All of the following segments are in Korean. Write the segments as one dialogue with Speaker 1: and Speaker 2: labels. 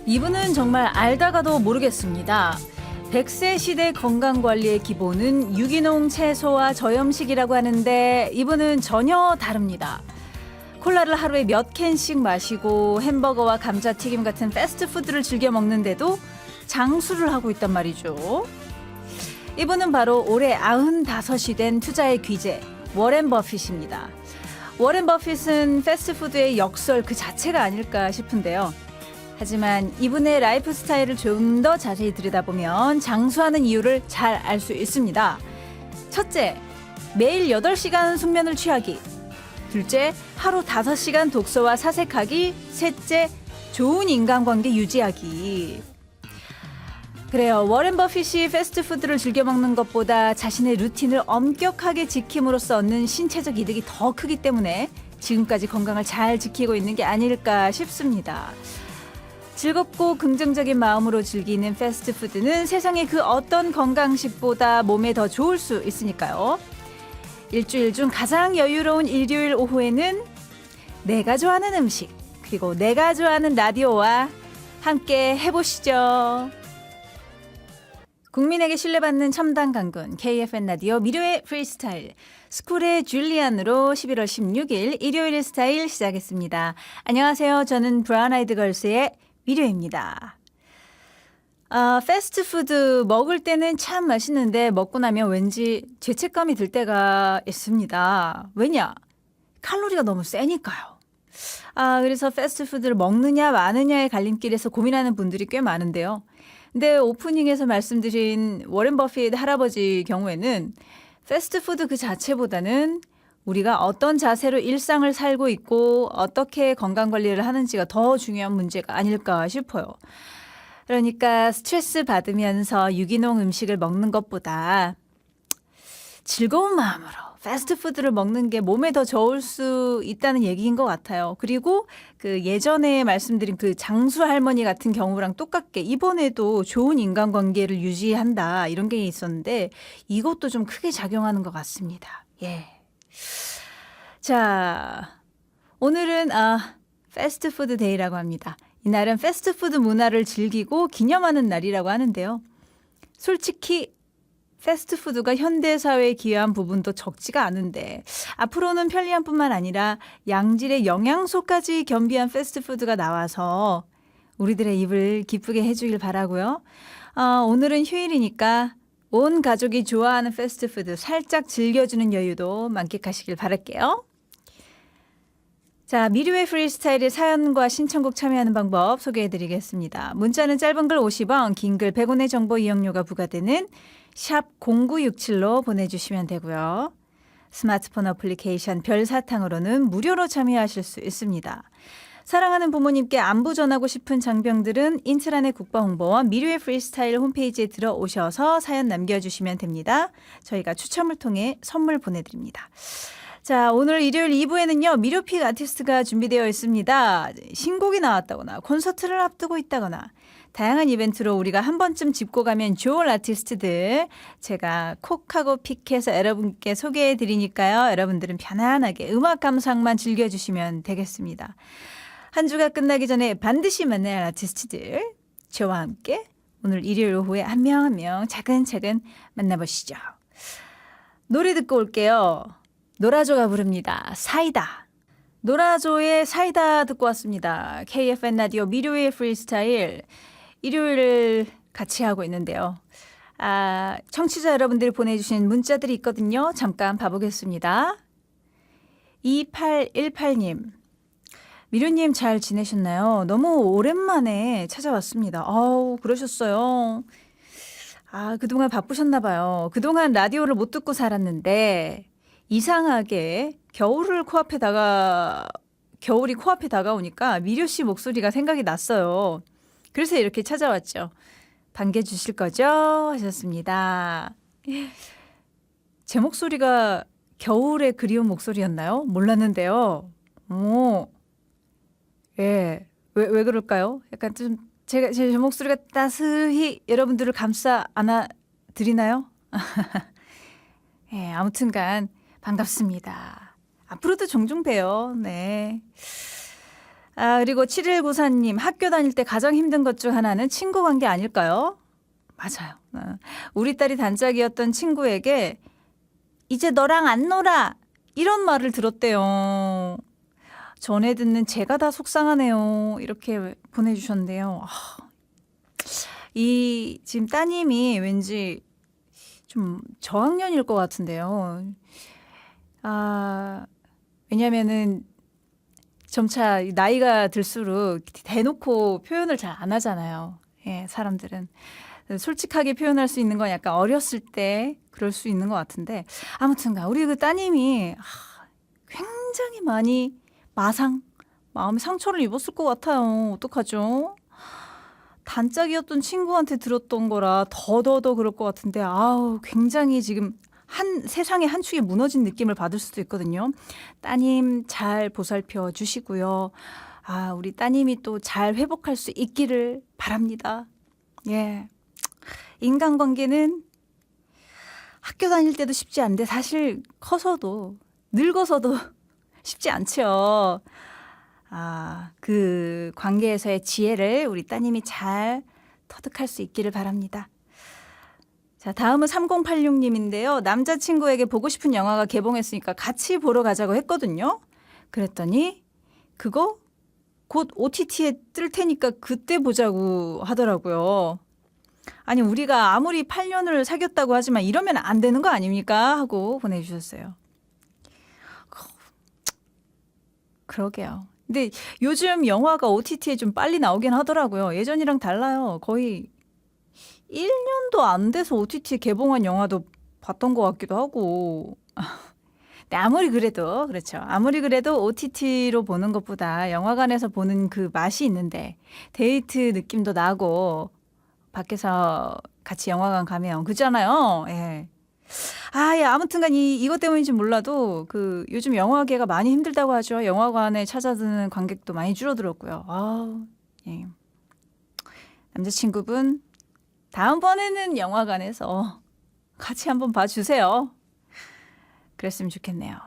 Speaker 1: 이분은 정말 알다가도 모르겠습니다. 100세 시대 건강관리의 기본은 유기농 채소와 저염식이라고 하는데 이분은 전혀 다릅니다. 콜라를 하루에 몇 캔씩 마시고 햄버거와 감자튀김 같은 패스트푸드를 즐겨 먹는데도 장수를 하고 있단 말이죠. 이분은 바로 올해 95이 된 투자의 귀재 워렌 버핏입니다. 워렌 버핏은 패스트푸드의 역설 그 자체가 아닐까 싶은데요. 하지만 이분의 라이프 스타일을 좀 더 자세히 들여다보면 장수하는 이유를 잘 알 수 있습니다. 첫째, 매일 8시간 숙면을 취하기. 둘째, 하루 5시간 독서와 사색하기. 셋째, 좋은 인간관계 유지하기. 그래요. 워렌 버핏이 패스트푸드를 즐겨 먹는 것보다 자신의 루틴을 엄격하게 지킴으로써 얻는 신체적 이득이 더 크기 때문에 지금까지 건강을 잘 지키고 있는 게 아닐까 싶습니다. 즐겁고 긍정적인 마음으로 즐기는 패스트푸드는 세상의 그 어떤 건강식보다 몸에 더 좋을 수 있으니까요. 일주일 중 가장 여유로운 일요일 오후에는 내가 좋아하는 음식 그리고 내가 좋아하는 라디오와 함께 해보시죠. 국민에게 신뢰받는 첨단 강군 KFN 라디오 미료의 프리스타일 스쿨의 줄리안으로 11월 16일 일요일 스타일 시작했습니다. 안녕하세요. 저는 브라운 아이드 걸스의 미료입니다. 패스트푸드 먹을 때는 참 맛있는데 먹고 나면 왠지 죄책감이 들 때가 있습니다. 왜냐? 칼로리가 너무 세니까요. 그래서 패스트푸드를 먹느냐 마느냐의 갈림길에서 고민하는 분들이 꽤 많은데요. 근데 오프닝에서 말씀드린 워렌 버핏 할아버지 경우에는 패스트푸드 그 자체보다는 우리가 어떤 자세로 일상을 살고 있고 어떻게 건강관리를 하는지가 더 중요한 문제가 아닐까 싶어요. 그러니까 스트레스 받으면서 유기농 음식을 먹는 것보다 즐거운 마음으로 패스트푸드를 먹는 게 몸에 더 좋을 수 있다는 얘기인 것 같아요. 그리고 그 예전에 말씀드린 그 장수 할머니 같은 경우랑 똑같게 이번에도 좋은 인간관계를 유지한다 이런 게 있었는데 이것도 좀 크게 작용하는 것 같습니다. 예. 자, 오늘은 패스트푸드 데이라고 합니다. 이날은 패스트푸드 문화를 즐기고 기념하는 날이라고 하는데요. 솔직히 패스트푸드가 현대사회에 기여한 부분도 적지가 않은데 앞으로는 편리함뿐만 아니라 양질의 영양소까지 겸비한 패스트푸드가 나와서 우리들의 입을 기쁘게 해주길 바라고요. 오늘은 휴일이니까 온 가족이 좋아하는 패스트푸드 살짝 즐겨주는 여유도 만끽하시길 바랄게요. 자, 미류의 프리스타일의 사연과 신청곡 참여하는 방법 소개해드리겠습니다. 문자는 짧은 글 50원, 긴 글 100원의 정보 이용료가 부과되는 샵 0967로 보내주시면 되고요. 스마트폰 어플리케이션 별사탕으로는 무료로 참여하실 수 있습니다. 사랑하는 부모님께 안부 전하고 싶은 장병들은 인트라넷 국가홍보원 미류의 프리스타일 홈페이지에 들어오셔서 사연 남겨주시면 됩니다. 저희가 추첨을 통해 선물 보내드립니다. 자, 오늘 일요일 2부에는요. 미료픽 아티스트가 준비되어 있습니다. 신곡이 나왔다거나 콘서트를 앞두고 있다거나 다양한 이벤트로 우리가 한 번쯤 짚고 가면 좋을 아티스트들 제가 콕하고 픽해서 여러분께 소개해 드리니까요. 여러분들은 편안하게 음악 감상만 즐겨주시면 되겠습니다. 한 주가 끝나기 전에 반드시 만나야 할 아티스트들 저와 함께 오늘 일요일 오후에 한 명 한 명 차근차근 만나보시죠. 노래 듣고 올게요. 노라조가 부릅니다. 사이다. 노라조의 사이다 듣고 왔습니다. KFN 라디오 미료의 프리스타일 일요일을 같이 하고 있는데요. 청취자 여러분들이 보내주신 문자들이 있거든요. 잠깐 봐보겠습니다. 2818님. 미료님 잘 지내셨나요? 너무 오랜만에 찾아왔습니다. 그러셨어요. 그동안 바쁘셨나 봐요. 그동안 라디오를 못 듣고 살았는데 이상하게 겨울이 코앞에 다가오니까 미료 씨 목소리가 생각이 났어요. 그래서 이렇게 찾아왔죠. 반겨주실 거죠? 하셨습니다. 제 목소리가 겨울에 그리운 목소리였나요? 몰랐는데요. 예, 왜 그럴까요? 약간 좀 제 목소리가 따스히 여러분들을 감싸 안아 드리나요? 예, 아무튼간 반갑습니다. 앞으로도 종종 봬요. 네. 그리고 7194님, 학교 다닐 때 가장 힘든 것 중 하나는 친구 관계 아닐까요? 맞아요. 우리 딸이 단짝이었던 친구에게 이제 너랑 안 놀아 이런 말을 들었대요. 전에 듣는 제가 다 속상하네요. 이렇게 보내주셨는데요. 이 지금 따님이 왠지 좀 저학년일 것 같은데요. 왜냐면은 점차 나이가 들수록 대놓고 표현을 잘 안 하잖아요. 예, 사람들은. 솔직하게 표현할 수 있는 건 약간 어렸을 때 그럴 수 있는 것 같은데 아무튼가 우리 그 따님이 굉장히 많이 마음의 상처를 입었을 것 같아요. 어떡하죠? 단짝이었던 친구한테 들었던 거라 더더더 그럴 것 같은데 굉장히 지금 세상의 한 축이 무너진 느낌을 받을 수도 있거든요. 따님 잘 보살펴 주시고요. 우리 따님이 또 잘 회복할 수 있기를 바랍니다. 예. 인간관계는 학교 다닐 때도 쉽지 않은데 사실 커서도 늙어서도 쉽지 않죠. 그 관계에서의 지혜를 우리 따님이 잘 터득할 수 있기를 바랍니다. 자, 다음은 3086님인데요. 남자친구에게 보고 싶은 영화가 개봉했으니까 같이 보러 가자고 했거든요. 그랬더니 그거 곧 OTT에 뜰 테니까 그때 보자고 하더라고요. 아니 우리가 아무리 8년을 사귀었다고 하지만 이러면 안 되는 거 아닙니까? 하고 보내주셨어요. 그러게요. 근데 요즘 영화가 OTT에 좀 빨리 나오긴 하더라고요. 예전이랑 달라요. 거의 1년도 안 돼서 OTT에 개봉한 영화도 봤던 것 같기도 하고. 근데 아무리 그래도 그렇죠. 아무리 그래도 OTT로 보는 것보다 영화관에서 보는 그 맛이 있는데 데이트 느낌도 나고 밖에서 같이 영화관 가면 그잖아요. 예. 예, 아무튼간 이것 때문인지 몰라도 그 요즘 영화계가 많이 힘들다고 하죠. 영화관에 찾아드는 관객도 많이 줄어들었고요. 예. 남자친구분 다음번에는 영화관에서 같이 한번 봐주세요. 그랬으면 좋겠네요.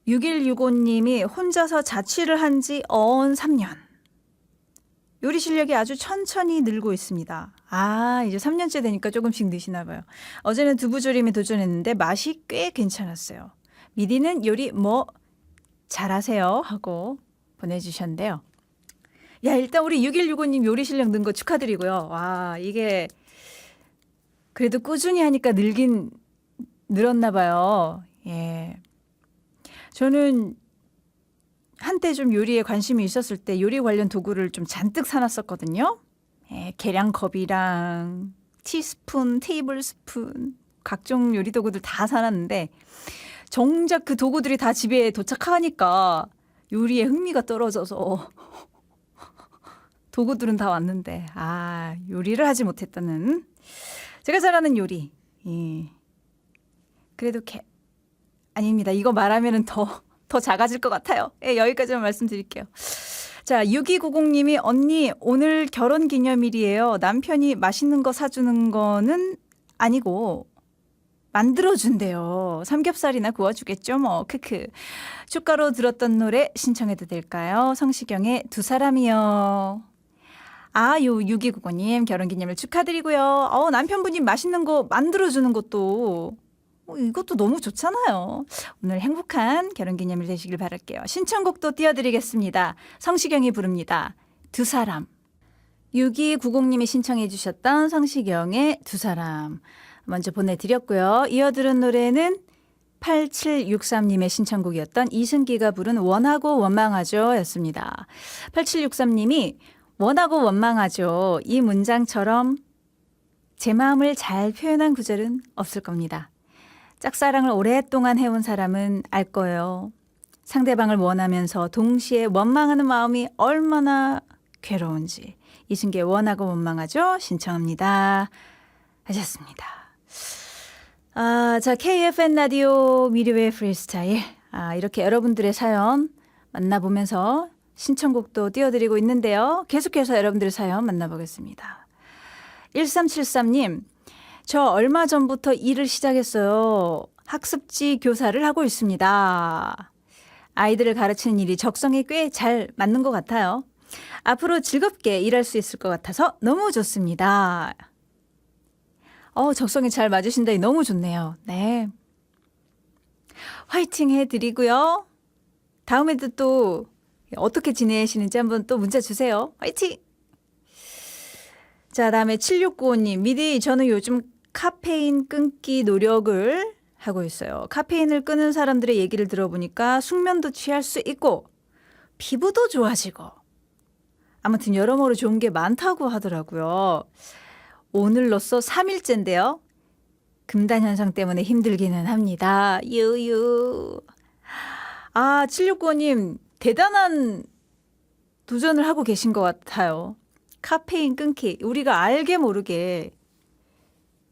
Speaker 1: 6165님이 혼자서 자취를 한 지 3년. 요리 실력이 아주 천천히 늘고 있습니다. 이제 3년째 되니까 조금씩 느시나 봐요. 어제는 두부조림에 도전했는데 맛이 꽤 괜찮았어요. 미리는 요리 잘하세요 하고 보내주셨는데요. 일단 우리 6165님 요리 실력 는 거 축하드리고요. 이게 그래도 꾸준히 하니까 늘었나 봐요. 예. 저는 한때 좀 요리에 관심이 있었을 때 요리 관련 도구를 좀 잔뜩 사놨었거든요. 계량컵이랑 티스푼, 테이블스푼, 각종 요리 도구들 다 사놨는데 정작 그 도구들이 다 집에 도착하니까 요리에 흥미가 떨어져서 도구들은 다 왔는데 요리를 하지 못했다는 제가 잘하는 요리. 그래도 아닙니다. 이거 말하면은 더 작아질 것 같아요. 여기까지만 말씀드릴게요. 자, 6290님이 언니 오늘 결혼 기념일이에요. 남편이 맛있는 거 사주는 거는 아니고 만들어준대요. 삼겹살이나 구워주겠죠 뭐. 크크. 축가로 들었던 노래 신청해도 될까요? 성시경의 두 사람이요. 6290님 결혼기념일 축하드리고요. 남편분이 맛있는 거 만들어주는 것도 이것도 너무 좋잖아요. 오늘 행복한 결혼기념일 되시길 바랄게요. 신청곡도 띄워드리겠습니다. 성시경이 부릅니다. 두 사람. 6290님이 신청해 주셨던 성시경의 두 사람 먼저 보내드렸고요. 이어 들은 노래는 8763님의 신청곡이었던 이승기가 부른 원하고 원망하죠 였습니다. 8763님이 원하고 원망하죠. 이 문장처럼 제 마음을 잘 표현한 구절은 없을 겁니다. 짝사랑을 오랫동안 해온 사람은 알 거예요. 상대방을 원하면서 동시에 원망하는 마음이 얼마나 괴로운지. 이승기의 원하고 원망하죠. 신청합니다. 하셨습니다. 자, KFN 라디오 미르웨이 프리스타일. 이렇게 여러분들의 사연 만나보면서 신청곡도 띄워드리고 있는데요. 계속해서 여러분들의 사연 만나보겠습니다. 1373님, 저 얼마 전부터 일을 시작했어요. 학습지 교사를 하고 있습니다. 아이들을 가르치는 일이 적성에 꽤 잘 맞는 것 같아요. 앞으로 즐겁게 일할 수 있을 것 같아서 너무 좋습니다. 적성에 잘 맞으신다니 너무 좋네요. 네. 화이팅 해드리고요. 다음에도 또 어떻게 지내시는지 한번 또 문자 주세요. 화이팅! 자, 다음에 7695님. 미디, 저는 요즘 카페인 끊기 노력을 하고 있어요. 카페인을 끊은 사람들의 얘기를 들어보니까 숙면도 취할 수 있고 피부도 좋아지고 아무튼 여러모로 좋은 게 많다고 하더라고요. 오늘로써 3일째인데요. 금단 현상 때문에 힘들기는 합니다. 유유. 7695님 대단한 도전을 하고 계신 것 같아요. 카페인 끊기. 우리가 알게 모르게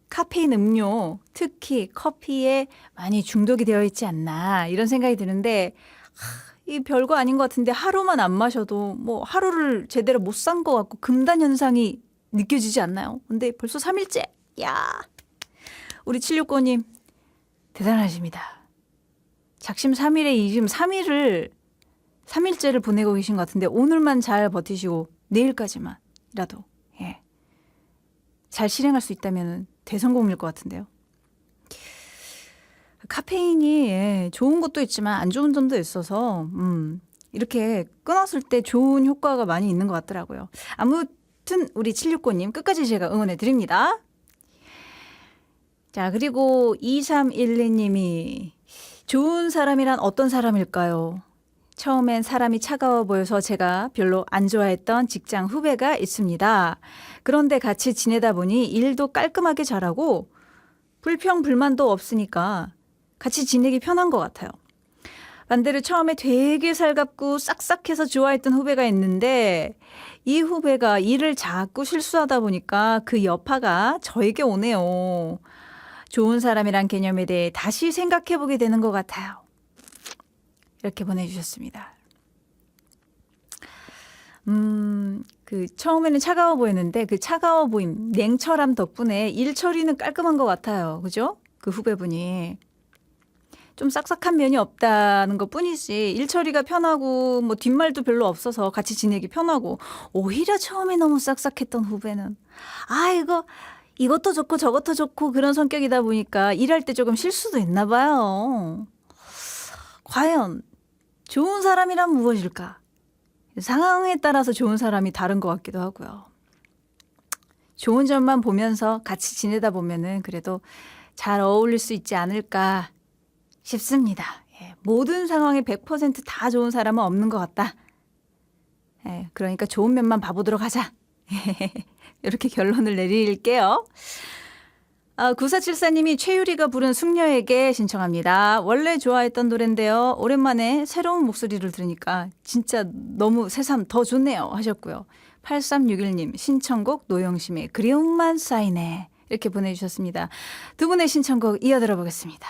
Speaker 1: 카페인 음료, 특히 커피에 많이 중독이 되어 있지 않나 이런 생각이 드는데 이 별거 아닌 것 같은데 하루만 안 마셔도 뭐 하루를 제대로 못 산 것 같고 금단 현상이 느껴지지 않나요? 근데 벌써 3일째. 야, 우리 769님 대단하십니다. 작심 3일에 지금 3일째를 보내고 계신 것 같은데 오늘만 잘 버티시고 내일까지만이라도 잘 실행할 수 있다면 대성공일 것 같은데요. 카페인이 좋은 것도 있지만 안 좋은 점도 있어서 이렇게 끊었을 때 좋은 효과가 많이 있는 것 같더라고요. 아무튼 우리 769님 끝까지 제가 응원해 드립니다. 자, 그리고 2312님이 좋은 사람이란 어떤 사람일까요? 처음엔 사람이 차가워 보여서 제가 별로 안 좋아했던 직장 후배가 있습니다. 그런데 같이 지내다 보니 일도 깔끔하게 잘하고 불평 불만도 없으니까 같이 지내기 편한 것 같아요. 반대로 처음에 되게 살갑고 싹싹해서 좋아했던 후배가 있는데 이 후배가 일을 자꾸 실수하다 보니까 그 여파가 저에게 오네요. 좋은 사람이란 개념에 대해 다시 생각해보게 되는 것 같아요. 이렇게 보내주셨습니다. 처음에는 차가워 보였는데 그 차가워 보임, 냉철함 덕분에 일 처리는 깔끔한 것 같아요. 그죠? 그 후배분이. 좀 싹싹한 면이 없다는 것 뿐이지 일 처리가 편하고 뭐 뒷말도 별로 없어서 같이 지내기 편하고 오히려 처음에 너무 싹싹했던 후배는 이것도 좋고 저것도 좋고 그런 성격이다 보니까 일할 때 조금 실수도 있나 봐요. 과연 좋은 사람이란 무엇일까? 상황에 따라서 좋은 사람이 다른 것 같기도 하고요. 좋은 점만 보면서 같이 지내다 보면은 그래도 잘 어울릴 수 있지 않을까 싶습니다. 모든 상황에 100% 좋은 사람은 없는 것 같다. 그러니까 좋은 면만 봐보도록 하자. 이렇게 결론을 내릴게요. 9474님이 최유리가 부른 숙녀에게 신청합니다. 원래 좋아했던 노래인데요. 오랜만에 새로운 목소리를 들으니까 진짜 너무 새삼 더 좋네요 하셨고요. 8361님 신청곡 노영심의 그리움만 쌓이네 이렇게 보내주셨습니다. 두 분의 신청곡 이어 들어보겠습니다.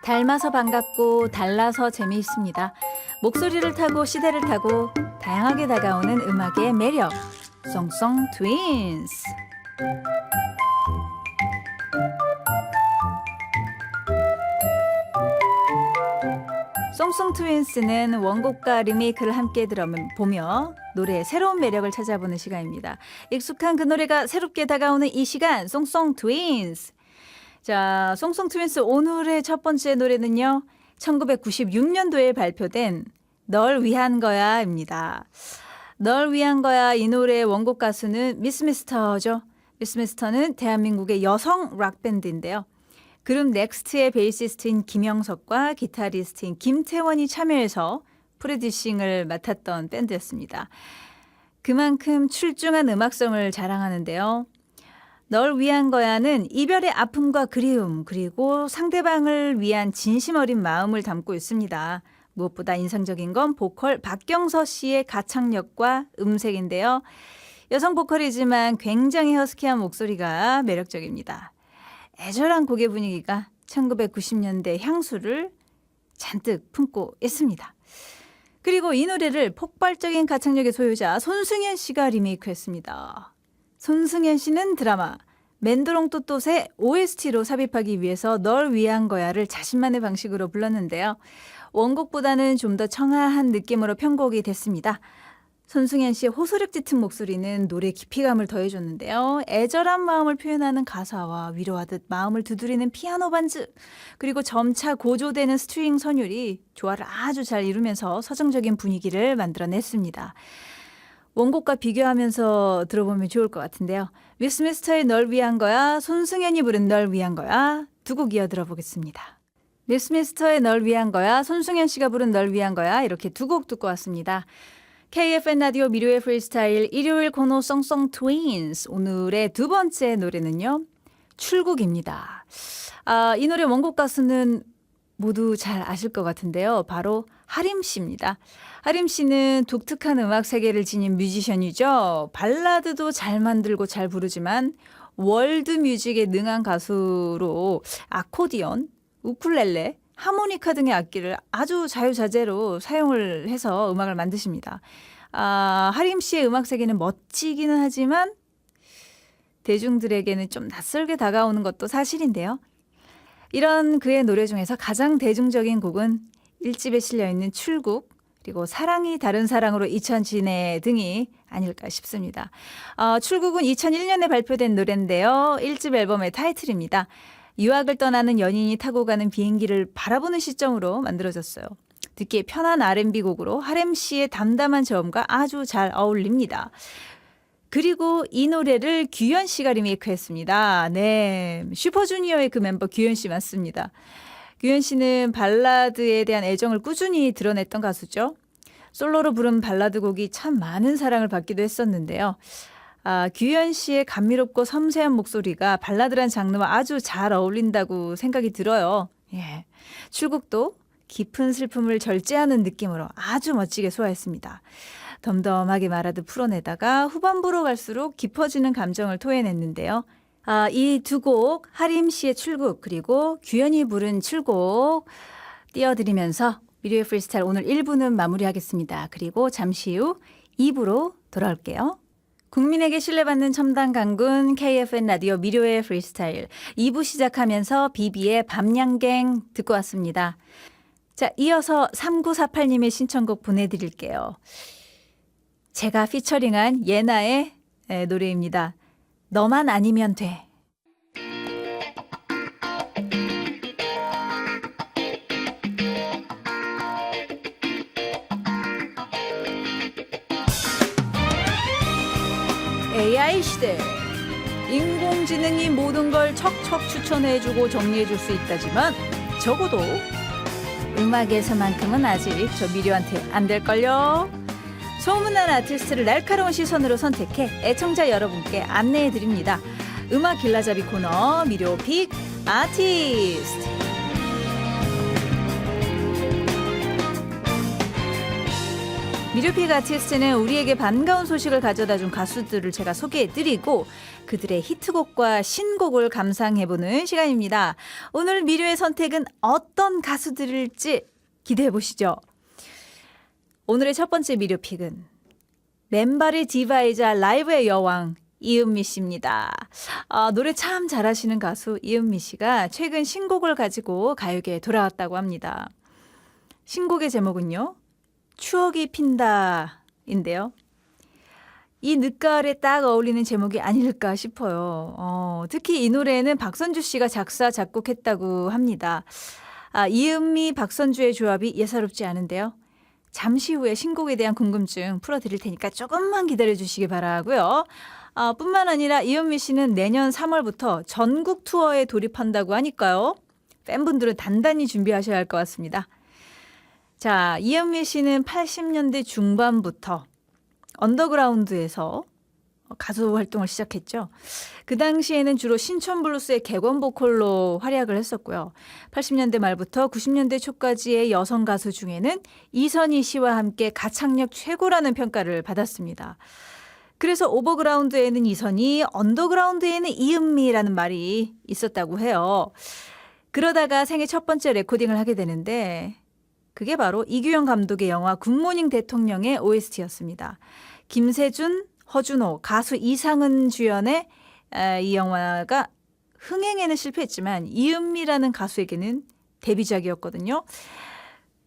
Speaker 1: 닮아서 반갑고 달라서 재미있습니다. 목소리를 타고 시대를 타고 다양하게 다가오는 음악의 매력. 송송 트윈스. 송송 트윈스는 원곡과 리메이크를 함께 들어보며 노래의 새로운 매력을 찾아보는 시간입니다. 익숙한 그 노래가 새롭게 다가오는 이 시간 송송 트윈스. 자, 송송 트윈스 오늘의 첫 번째 노래는요. 1996년도에 발표된 널 위한 거야입니다. 널 위한 거야 이 노래의 원곡 가수는 미스 미스터죠. 미스 미스터는 대한민국의 여성 락밴드인데요. 그룹 넥스트의 베이시스트인 김영석과 기타리스트인 김태원이 참여해서 프로듀싱을 맡았던 밴드였습니다. 그만큼 출중한 음악성을 자랑하는데요. 널 위한 거야는 이별의 아픔과 그리움 그리고 상대방을 위한 진심 어린 마음을 담고 있습니다. 무엇보다 인상적인 건 보컬 박경서 씨의 가창력과 음색인데요. 여성 보컬이지만 굉장히 허스키한 목소리가 매력적입니다. 애절한 곡의 분위기가 1990년대 향수를 잔뜩 품고 있습니다. 그리고 이 노래를 폭발적인 가창력의 소유자 손승연 씨가 리메이크했습니다. 손승연 씨는 드라마 맨드롱또또의 OST로 삽입하기 위해서 널 위한 거야를 자신만의 방식으로 불렀는데요. 원곡보다는 좀 더 청아한 느낌으로 편곡이 됐습니다. 손승연 씨의 호소력 짙은 목소리는 노래 깊이감을 더해줬는데요. 애절한 마음을 표현하는 가사와 위로하듯 마음을 두드리는 피아노 반주, 그리고 점차 고조되는 스트링 선율이 조화를 아주 잘 이루면서 서정적인 분위기를 만들어냈습니다. 원곡과 비교하면서 들어보면 좋을 것 같은데요. 미스미스터의 널 위한 거야, 손승연이 부른 널 위한 거야, 두 곡 이어 들어보겠습니다. 미스미스터의 널 위한 거야, 손승연 씨가 부른 널 위한 거야, 이렇게 두 곡 듣고 왔습니다. KFN 라디오 미료의 프리스타일 일요일 코너 송송 트윈스, 오늘의 두 번째 노래는요, 출국입니다. 이 노래 원곡 가수는 모두 잘 아실 것 같은데요. 바로 하림 씨입니다. 하림 씨는 독특한 음악 세계를 지닌 뮤지션이죠. 발라드도 잘 만들고 잘 부르지만 월드 뮤직에 능한 가수로 아코디언, 우쿨렐레, 하모니카 등의 악기를 아주 자유자재로 사용을 해서 음악을 만드십니다. 하림 씨의 음악 세계는 멋지기는 하지만 대중들에게는 좀 낯설게 다가오는 것도 사실인데요. 이런 그의 노래 중에서 가장 대중적인 곡은 1집에 실려있는 출국, 그리고 사랑이 다른 사랑으로 잊혀지네 등이 아닐까 싶습니다. 출국은 2001년에 발표된 노래인데요. 1집 앨범의 타이틀입니다. 유학을 떠나는 연인이 타고 가는 비행기를 바라보는 시점으로 만들어졌어요. 듣기에 편한 R&B 곡으로 하림 씨의 담담한 저음과 아주 잘 어울립니다. 그리고 이 노래를 규현 씨가 리메이크했습니다. 네, 슈퍼주니어의 그 멤버 규현 씨 맞습니다. 규현 씨는 발라드에 대한 애정을 꾸준히 드러냈던 가수죠. 솔로로 부른 발라드 곡이 참 많은 사랑을 받기도 했었는데요. 규현 씨의 감미롭고 섬세한 목소리가 발라드란 장르와 아주 잘 어울린다고 생각이 들어요. 예. 출국도 깊은 슬픔을 절제하는 느낌으로 아주 멋지게 소화했습니다. 덤덤하게 말하듯 풀어내다가 후반부로 갈수록 깊어지는 감정을 토해냈는데요. 이 두 곡, 하림 씨의 출국 그리고 규현이 부른 출국 띄워드리면서 미료의 프리스타일 오늘 1부는 마무리하겠습니다. 그리고 잠시 후 2부로 돌아올게요. 국민에게 신뢰받는 첨단 강군 KFN 라디오 미료의 프리스타일 2부 시작하면서 비비의 밤양갱 듣고 왔습니다. 자, 이어서 3948님의 신청곡 보내드릴게요. 제가 피처링한 예나의 노래입니다. 너만 아니면 돼. AI 시대. 인공지능이 모든 걸 척척 추천해주고 정리해줄 수 있다지만 적어도 음악에서만큼은 아직 저 미료한테 안 될걸요. 소문난 아티스트를 날카로운 시선으로 선택해 애청자 여러분께 안내해드립니다. 음악 길라잡이 코너 미료 픽 아티스트. 미료픽 아티스트는 우리에게 반가운 소식을 가져다준 가수들을 제가 소개해드리고 그들의 히트곡과 신곡을 감상해보는 시간입니다. 오늘 미료의 선택은 어떤 가수들일지 기대해보시죠. 오늘의 첫 번째 미료픽은 맨발의 디바이자 라이브의 여왕 이은미 씨입니다. 노래 참 잘하시는 가수 이은미 씨가 최근 신곡을 가지고 가요계에 돌아왔다고 합니다. 신곡의 제목은요. 추억이 핀다인데요. 이 늦가을에 딱 어울리는 제목이 아닐까 싶어요. 특히 이 노래는 박선주 씨가 작사, 작곡했다고 합니다. 이은미, 박선주의 조합이 예사롭지 않은데요. 잠시 후에 신곡에 대한 궁금증 풀어드릴 테니까 조금만 기다려주시기 바라고요. 뿐만 아니라 이은미 씨는 내년 3월부터 전국 투어에 돌입한다고 하니까요. 팬분들은 단단히 준비하셔야 할 것 같습니다. 자, 이은미 씨는 80년대 중반부터 언더그라운드에서 가수 활동을 시작했죠. 그 당시에는 주로 신촌블루스의 객원 보컬로 활약을 했었고요. 80년대 말부터 90년대 초까지의 여성 가수 중에는 이선희 씨와 함께 가창력 최고라는 평가를 받았습니다. 그래서 오버그라운드에는 이선희, 언더그라운드에는 이은미라는 말이 있었다고 해요. 그러다가 생애 첫 번째 레코딩을 하게 되는데 그게 바로 이규영 감독의 영화 굿모닝 대통령의 OST였습니다. 김세준, 허준호, 가수 이상은 주연의 이 영화가 흥행에는 실패했지만 이은미라는 가수에게는 데뷔작이었거든요.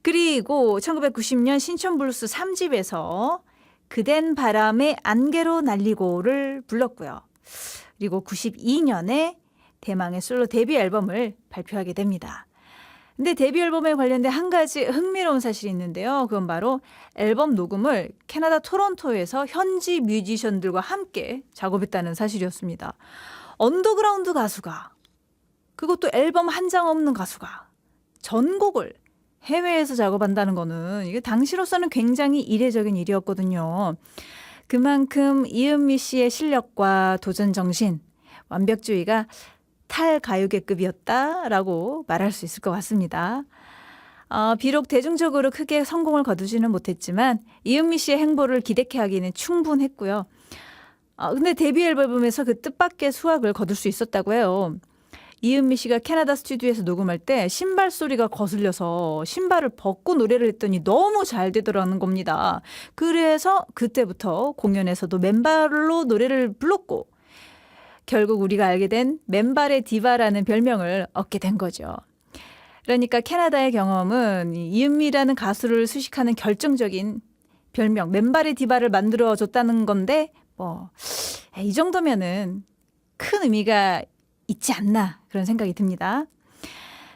Speaker 1: 그리고 1990년 신촌블루스 3집에서 그댄 바람의 안개로 날리고를 불렀고요. 그리고 92년에 대망의 솔로 데뷔 앨범을 발표하게 됩니다. 근데 데뷔 앨범에 관련된 한 가지 흥미로운 사실이 있는데요. 그건 바로 앨범 녹음을 캐나다 토론토에서 현지 뮤지션들과 함께 작업했다는 사실이었습니다. 언더그라운드 가수가, 그것도 앨범 한 장 없는 가수가 전곡을 해외에서 작업한다는 거는 이게 당시로서는 굉장히 이례적인 일이었거든요. 그만큼 이은미 씨의 실력과 도전 정신, 완벽주의가 탈가요계급이었다라고 말할 수 있을 것 같습니다. 비록 대중적으로 크게 성공을 거두지는 못했지만 이은미 씨의 행보를 기대케 하기는 충분했고요. 근데 데뷔 앨범에서 그 뜻밖의 수확을 거둘 수 있었다고 해요. 이은미 씨가 캐나다 스튜디오에서 녹음할 때 신발 소리가 거슬려서 신발을 벗고 노래를 했더니 너무 잘 되더라는 겁니다. 그래서 그때부터 공연에서도 맨발로 노래를 불렀고 결국 우리가 알게 된 맨발의 디바라는 별명을 얻게 된 거죠. 그러니까 캐나다의 경험은 이은미라는 가수를 수식하는 결정적인 별명 맨발의 디바를 만들어줬다는 건데 이 정도면은 큰 의미가 있지 않나 그런 생각이 듭니다.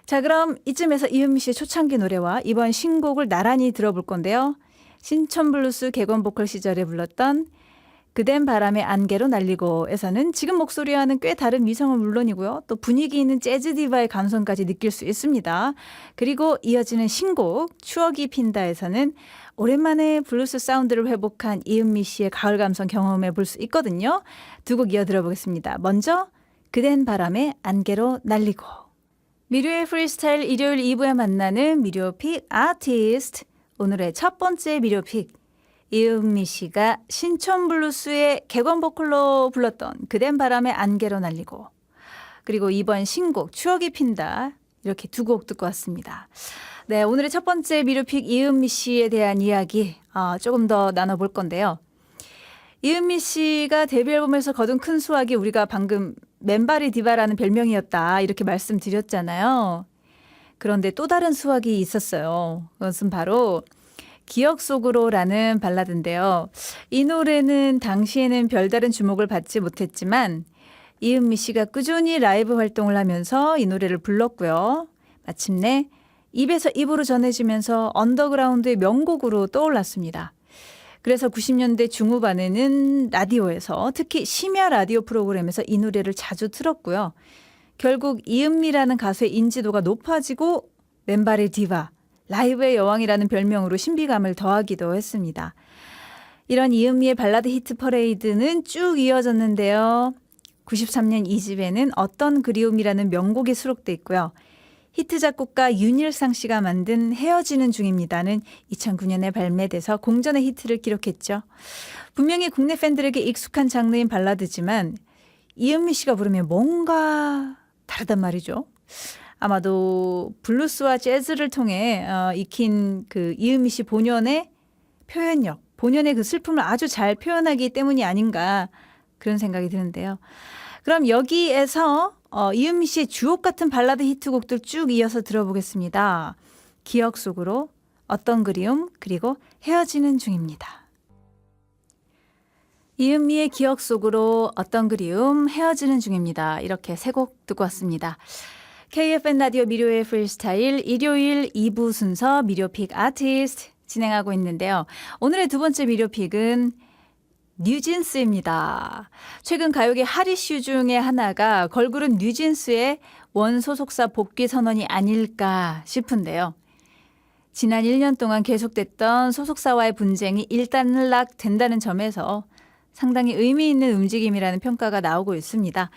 Speaker 1: 자, 그럼 이쯤에서 이은미 씨의 초창기 노래와 이번 신곡을 나란히 들어볼 건데요. 신촌블루스 객원 보컬 시절에 불렀던 그댄 바람의 안개로 날리고에서는 지금 목소리와는 꽤 다른 미성은 물론이고요. 또 분위기 있는 재즈 디바의 감성까지 느낄 수 있습니다. 그리고 이어지는 신곡 추억이 핀다에서는 오랜만에 블루스 사운드를 회복한 이은미 씨의 가을 감성 경험해 볼 수 있거든요. 두 곡 이어 들어보겠습니다. 먼저 그댄 바람의 안개로 날리고. 미료의 프리스타일 일요일 2부에 만나는 미료픽 아티스트. 오늘의 첫 번째 미료픽. 이은미 씨가 신촌블루스의 객원 보컬로 불렀던 그댄 바람의 안개로 날리고, 그리고 이번 신곡 추억이 핀다, 이렇게 두 곡 듣고 왔습니다. 네, 오늘의 첫 번째 미료픽 이은미 씨에 대한 이야기 조금 더 나눠볼 건데요. 이은미 씨가 데뷔 앨범에서 거둔 큰 수확이 우리가 방금 맨발의 디바라는 별명이었다 이렇게 말씀드렸잖아요. 그런데 또 다른 수확이 있었어요. 그것은 바로 기억 속으로라는 발라드인데요. 이 노래는 당시에는 별다른 주목을 받지 못했지만 이은미 씨가 꾸준히 라이브 활동을 하면서 이 노래를 불렀고요. 마침내 입에서 입으로 전해지면서 언더그라운드의 명곡으로 떠올랐습니다. 그래서 90년대 중후반에는 라디오에서, 특히 심야 라디오 프로그램에서 이 노래를 자주 틀었고요. 결국 이은미라는 가수의 인지도가 높아지고 맨발의 디바, 라이브의 여왕이라는 별명으로 신비감을 더하기도 했습니다. 이런 이은미의 발라드 히트 퍼레이드는 쭉 이어졌는데요. 93년 2집에는 어떤 그리움이라는 명곡이 수록돼 있고요. 히트 작곡가 윤일상 씨가 만든 헤어지는 중입니다는 2009년에 발매돼서 공전의 히트를 기록했죠. 분명히 국내 팬들에게 익숙한 장르인 발라드지만 이은미 씨가 부르면 뭔가 다르단 말이죠. 아마도 블루스와 재즈를 통해 익힌 그 이은미 씨 본연의 표현력, 본연의 그 슬픔을 아주 잘 표현하기 때문이 아닌가 그런 생각이 드는데요. 그럼 여기에서 이은미 씨의 주옥 같은 발라드 히트곡들 쭉 이어서 들어보겠습니다. 기억 속으로, 어떤 그리움, 그리고 헤어지는 중입니다. 이은미의 기억 속으로, 어떤 그리움, 헤어지는 중입니다. 이렇게 세 곡 듣고 왔습니다. KFN 라디오 미료의 프리스타일 일요일 2부 순서 미료픽 아티스트 진행하고 있는데요. 오늘의 두 번째 미료픽은 뉴진스입니다. 최근 가요계 핫 이슈 중에 하나가 걸그룹 뉴진스의 원소속사 복귀 선언이 아닐까 싶은데요. 지난 1년 동안 계속됐던 소속사와의 분쟁이 일단락 된다는 점에서 상당히 의미 있는 움직임이라는 평가가 나오고 있습니다.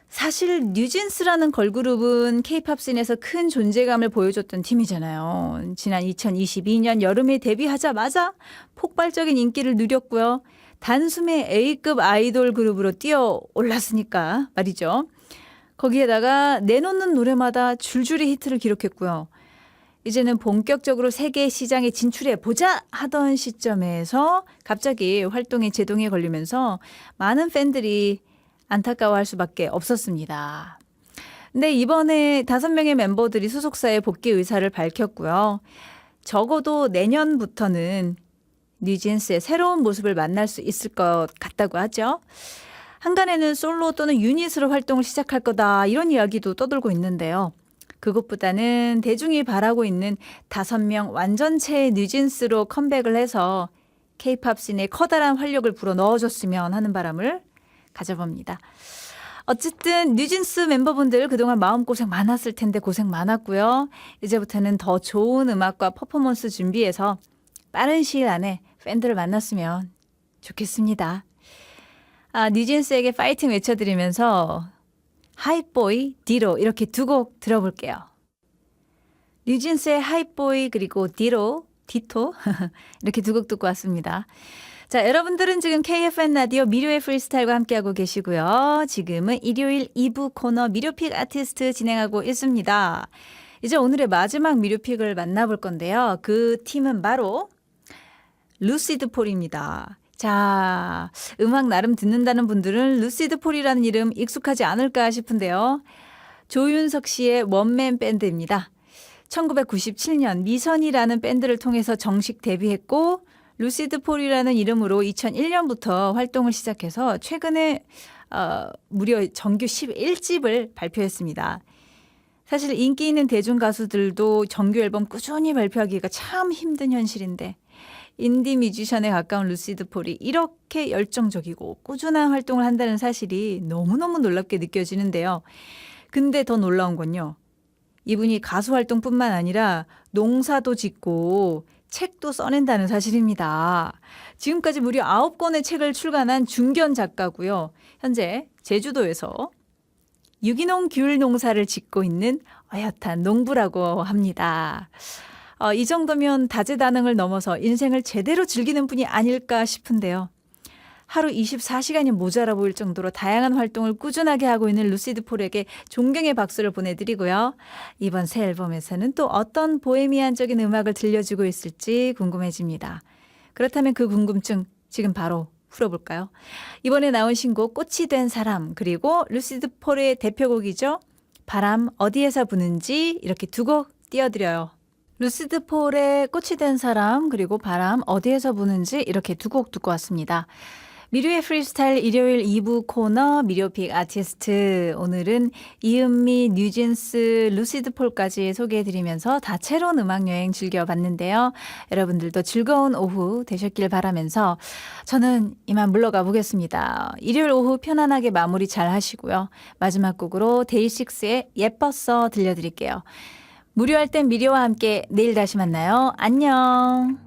Speaker 1: 사실 뉴진스라는 걸그룹은 K-팝 씬에서 큰 존재감을 보여줬던 팀이잖아요. 지난 2022년 여름에 데뷔하자마자 폭발적인 인기를 누렸고요. 단숨에 A급 아이돌 그룹으로 뛰어 올랐으니까 말이죠. 거기에다가 내놓는 노래마다 줄줄이 히트를 기록했고요. 이제는 본격적으로 세계 시장에 진출해 보자 하던 시점에서 갑자기 활동에 제동이 걸리면서 많은 팬들이 안타까워할 수밖에 없었습니다. 근데 이번에 5명의 멤버들이 소속사에 복귀 의사를 밝혔고요. 적어도 내년부터는 뉴진스의 새로운 모습을 만날 수 있을 것 같다고 하죠. 한간에는 솔로 또는 유닛으로 활동을 시작할 거다 이런 이야기도 떠돌고 있는데요. 그것보다는 대중이 바라고 있는 5명 완전체의 뉴진스로 컴백을 해서 K-팝 씬에 커다란 활력을 불어 넣어줬으면 하는 바람을 가져봅니다. 어쨌든 뉴진스 멤버분들 그동안 마음고생 많았을 텐데 고생 많았고요. 이제부터는 더 좋은 음악과 퍼포먼스 준비해서 빠른 시일 안에 팬들을 만났으면 좋겠습니다. 뉴진스에게 파이팅 외쳐드리면서 하이보이, 디로 이렇게 두 곡 들어볼게요. 뉴진스의 하이보이 그리고 디토 이렇게 두 곡 듣고 왔습니다. 자, 여러분들은 지금 KFN 라디오 미료의 프리스타일과 함께하고 계시고요. 지금은 일요일 2부 코너 미료픽 아티스트 진행하고 있습니다. 이제 오늘의 마지막 미료픽을 만나볼 건데요. 그 팀은 바로 루시드 폴입니다. 자, 음악 나름 듣는다는 분들은 루시드 폴이라는 이름 익숙하지 않을까 싶은데요. 조윤석 씨의 원맨 밴드입니다. 1997년 미선이라는 밴드를 통해서 정식 데뷔했고 루시드 폴이라는 이름으로 2001년부터 활동을 시작해서 최근에 무려 정규 11집을 발표했습니다. 사실 인기 있는 대중 가수들도 정규 앨범 꾸준히 발표하기가 참 힘든 현실인데 인디 뮤지션에 가까운 루시드 폴이 이렇게 열정적이고 꾸준한 활동을 한다는 사실이 너무너무 놀랍게 느껴지는데요. 근데 더 놀라운 건요. 이분이 가수 활동뿐만 아니라 농사도 짓고 책도 써낸다는 사실입니다. 지금까지 무려 9권의 책을 출간한 중견 작가고요. 현재 제주도에서 유기농 귤 농사를 짓고 있는 어엿한 농부라고 합니다. 이 정도면 다재다능을 넘어서 인생을 제대로 즐기는 분이 아닐까 싶은데요. 하루 24시간이 모자라 보일 정도로 다양한 활동을 꾸준하게 하고 있는 루시드 폴에게 존경의 박수를 보내드리고요. 이번 새 앨범에서는 또 어떤 보헤미안적인 음악을 들려주고 있을지 궁금해집니다. 그렇다면 그 궁금증 지금 바로 풀어볼까요? 이번에 나온 신곡 꽃이 된 사람 그리고 루시드 폴의 대표곡이죠. 바람 어디에서 부는지 이렇게 두 곡 띄워드려요. 루시드 폴의 꽃이 된 사람 그리고 바람 어디에서 부는지 이렇게 두 곡 듣고 왔습니다. 미료의 프리스타일 일요일 2부 코너 미료픽 아티스트 오늘은 이은미, 뉴진스, 루시드 폴까지 소개해드리면서 다채로운 음악여행 즐겨봤는데요. 여러분들도 즐거운 오후 되셨길 바라면서 저는 이만 물러가 보겠습니다. 일요일 오후 편안하게 마무리 잘 하시고요. 마지막 곡으로 데이식스의 예뻤어 들려드릴게요. 무료할 땐 미료와 함께 내일 다시 만나요. 안녕.